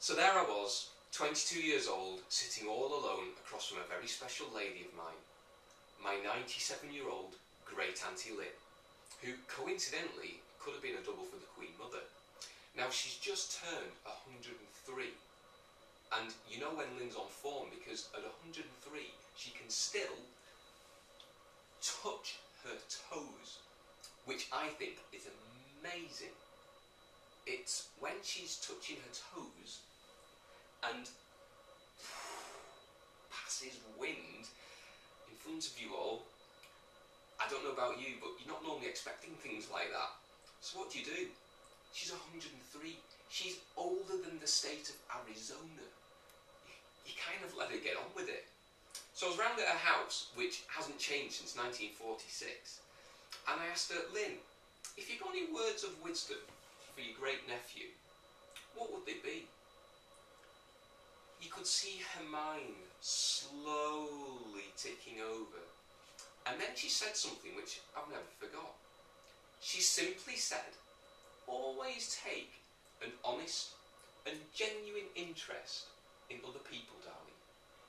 So there I was, 22 years old, sitting all alone across from a very special lady of mine, my 97-year-old great auntie Lynn, who coincidentally could have been a double for the Queen Mother. Now she's just turned 103, and you know when Lynn's on form, because at 103 she can still touch her toes, which I think is amazing. It's when she's touching her toes and passes wind in front of you all. I don't know about you, but you're not normally expecting things like that. So what do? She's 103. She's older than the state of Arizona. You kind of let her get on with it. So I was round at her house, which hasn't changed since 1946, and I asked her, Lynn, if you've got any words of wisdom for your great nephew, what would they be? You could see her mind slowly ticking over. And then she said something which I've never forgot. She simply said, always take an honest and genuine interest in other people, darling.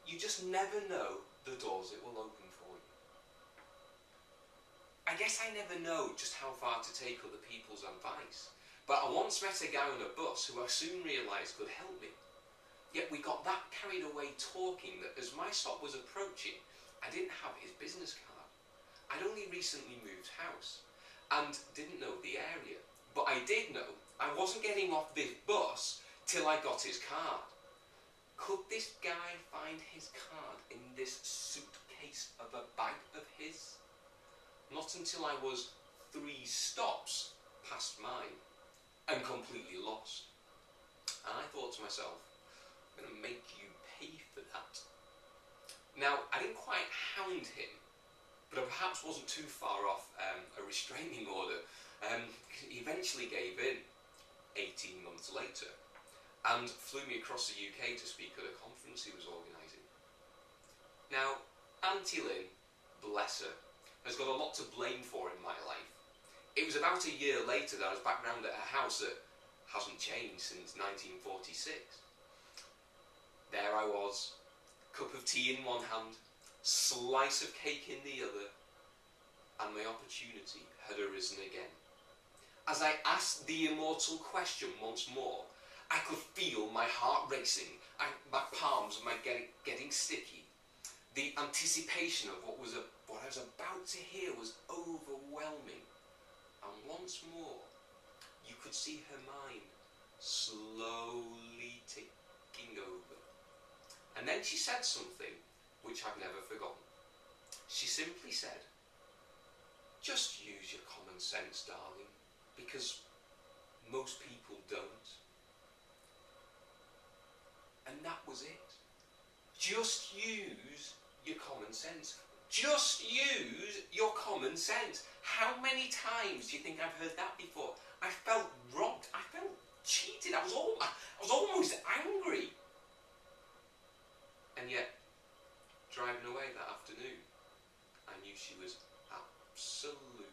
You just never know the doors it will open for you. I guess I never know just how far to take other people's advice. But I once met a guy on a bus who I soon realised could help me. Yet we got that carried away talking that as my stop was approaching, I didn't have his business card. I'd only recently moved house and didn't know the area. But I did know I wasn't getting off this bus till I got his card. Could this guy find his card in this suitcase of a bag of his? Not until I was 3 stops past mine and completely lost. And I thought to myself, I'm going to make you pay for that. Now, I didn't quite hound him, but I perhaps wasn't too far off a restraining order. He eventually gave in 18 months later and flew me across the UK to speak at a conference he was organising. Now, Auntie Lynn, bless her, has got a lot to blame for in my life. It was about a year later that I was back round at her house that hasn't changed since 1946. There I was, cup of tea in one hand, slice of cake in the other, and my opportunity had arisen again. As I asked the immortal question once more, I could feel my heart racing, my palms were getting sticky. The anticipation of what I was about to hear was overwhelming. And once more, you could see her mind slowly ticking over. And then she said something which I've never forgotten. She simply said, just use your common sense, darling, because most people don't. And that was it. Just use your common sense. Just use your common sense. How many times do you think I've heard that before? I felt robbed. I felt cheated. I was almost angry. And yet, driving away that afternoon, I knew she was absolutely